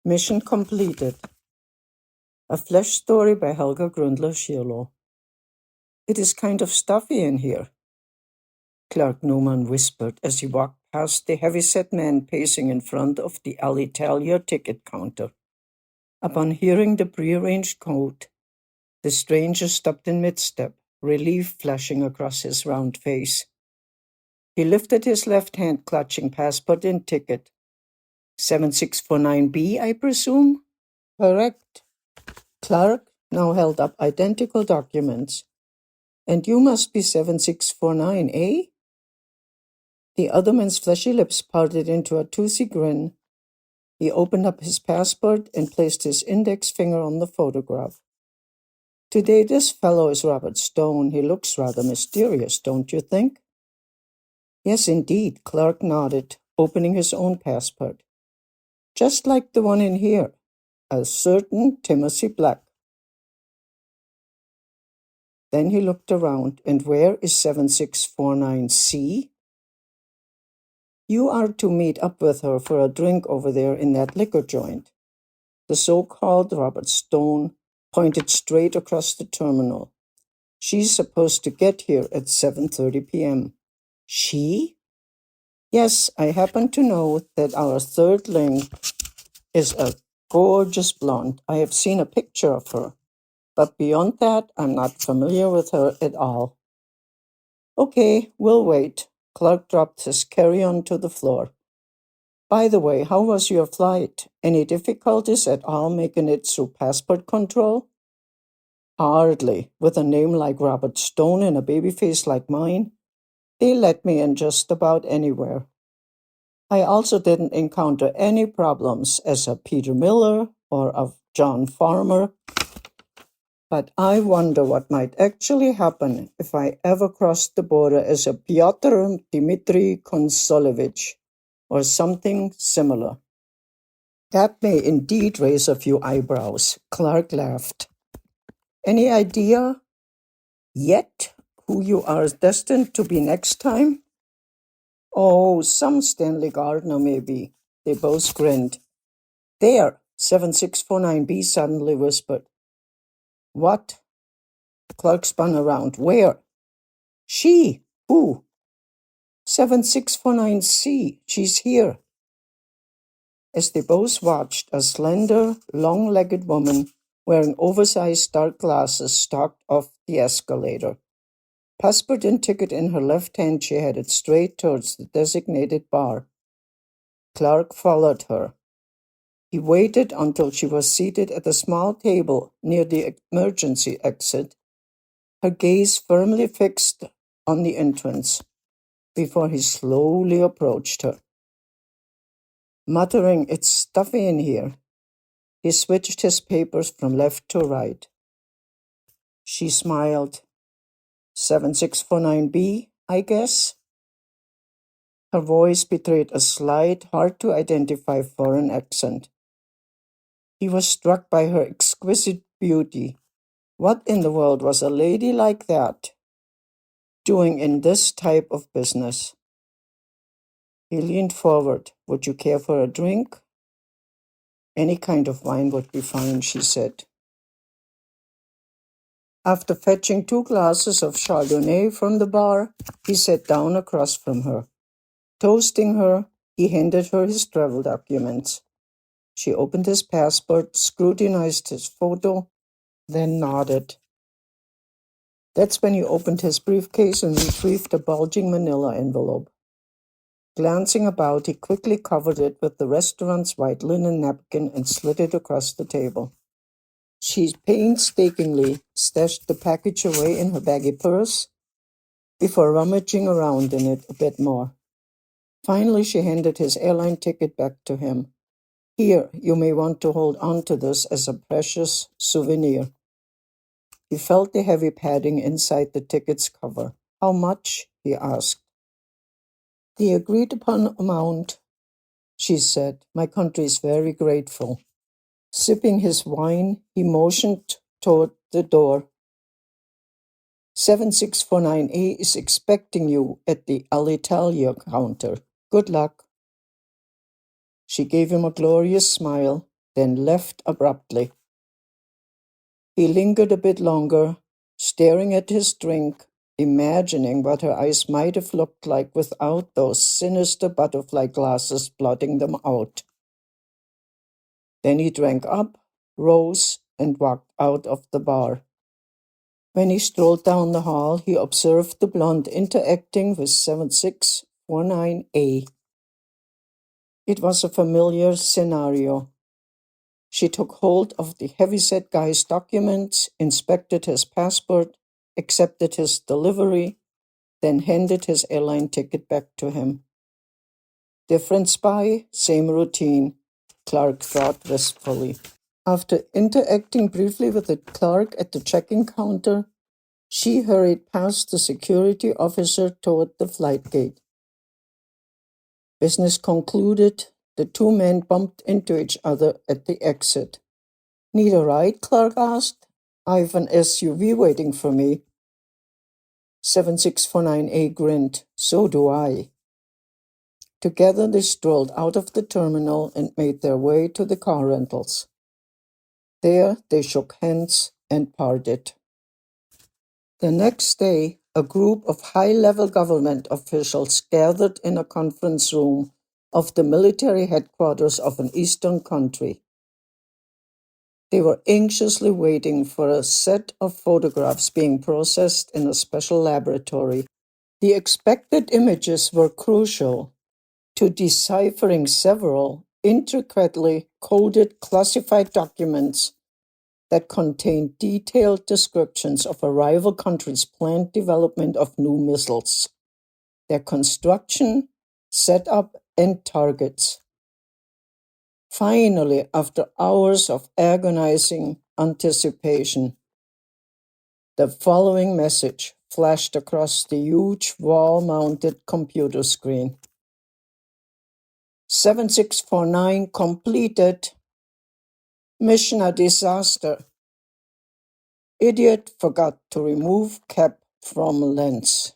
Mission completed. A flash story by Helga Gruendler-Schierloh. It is kind of stuffy in here, Clark Newman whispered as he walked past the heavy-set man pacing in front of the Alitalia ticket counter. Upon hearing the prearranged code, the stranger stopped in mid-step, relief flashing across his round face. He lifted his left hand, clutching passport and ticket. 7649B, I presume? Correct. Clark now held up identical documents. And you must be 7649, eh? The other man's fleshy lips parted into a toothy grin. He opened up his passport and placed his index finger on the photograph. Today this fellow is Robert Stone. He looks rather mysterious, don't you think? Yes, indeed, Clark nodded, opening his own passport. Just like the one in here, a certain Timothy Black. Then he looked around, and where is 7649C? You are to meet up with her for a drink over there in that liquor joint. The so-called Robert Stone pointed straight across the terminal. She's supposed to get here at 7:30 p.m. She? Yes, I happen to know that our third link is a gorgeous blonde. I have seen a picture of her. But beyond that, I'm not familiar with her at all. Okay, we'll wait. Clark dropped his carry-on to the floor. By the way, how was your flight? Any difficulties at all making it through passport control? Hardly. With a name like Robert Stone and a baby face like mine, they let me in just about anywhere. I also didn't encounter any problems as a Peter Miller or a John Farmer. But I wonder what might actually happen if I ever crossed the border as a Pyotr Dmitry Konsolovich or something similar. That may indeed raise a few eyebrows, Clark laughed. Any idea yet who you are destined to be next time? Oh, some Stanley Gardner maybe. They both grinned. There, 7649B suddenly whispered. What? Clark spun around. Where? She. Who? 7649C. She's here. As they both watched, a slender, long-legged woman wearing oversized dark glasses stalked off the escalator. Passport and ticket in her left hand, she headed straight towards the designated bar. Clark followed her. He waited until she was seated at a small table near the emergency exit, her gaze firmly fixed on the entrance, before he slowly approached her. Muttering, "It's stuffy in here," he switched his papers from left to right. She smiled. 7649B, I guess? Her voice betrayed a slight, hard-to-identify foreign accent. He was struck by her exquisite beauty. What in the world was a lady like that doing in this type of business? He leaned forward. Would you care for a drink? Any kind of wine would be fine, she said. After fetching 2 glasses of Chardonnay from the bar, he sat down across from her. Toasting her, he handed her his travel documents. She opened his passport, scrutinized his photo, then nodded. That's when he opened his briefcase and retrieved a bulging manila envelope. Glancing about, he quickly covered it with the restaurant's white linen napkin and slid it across the table. She painstakingly stashed the package away in her baggy purse before rummaging around in it a bit more. Finally, she handed his airline ticket back to him. Here, you may want to hold on to this as a precious souvenir. He felt the heavy padding inside the ticket's cover. How much? He asked. The agreed-upon amount, she said. My country is very grateful. Sipping his wine, he motioned toward the door. 7649A is expecting you at the Alitalia counter. Good luck. She gave him a glorious smile. then left abruptly. He lingered a bit longer, staring at his drink, imagining what her eyes might have looked like without those sinister butterfly glasses blotting them out. Then he drank up, rose, and walked out of the bar. When he strolled down the hall, he observed the blonde interacting with 7649A. It was a familiar scenario. She took hold of the heavyset guy's documents, inspected his passport, accepted his delivery, then handed his airline ticket back to him. Different spy, same routine, Clark thought wistfully. After interacting briefly with the clerk at the check-in counter, she hurried past the security officer toward the flight gate. Business concluded, the two men bumped into each other at the exit. "Need a ride?" Clark asked. "I've an SUV waiting for me." 7649A grinned. "So do I." Together they strolled out of the terminal and made their way to the car rentals. There they shook hands and parted. The next day, a group of high-level government officials gathered in a conference room of the military headquarters of an eastern country. They were anxiously waiting for a set of photographs being processed in a special laboratory. The expected images were crucial to deciphering several intricately coded classified documents that contained detailed descriptions of a rival country's planned development of new missiles, their construction, setup, and targets. Finally, after hours of agonizing anticipation, the following message flashed across the huge wall-mounted computer screen. 7649 completed. Mission a disaster. Idiot forgot to remove cap from lens.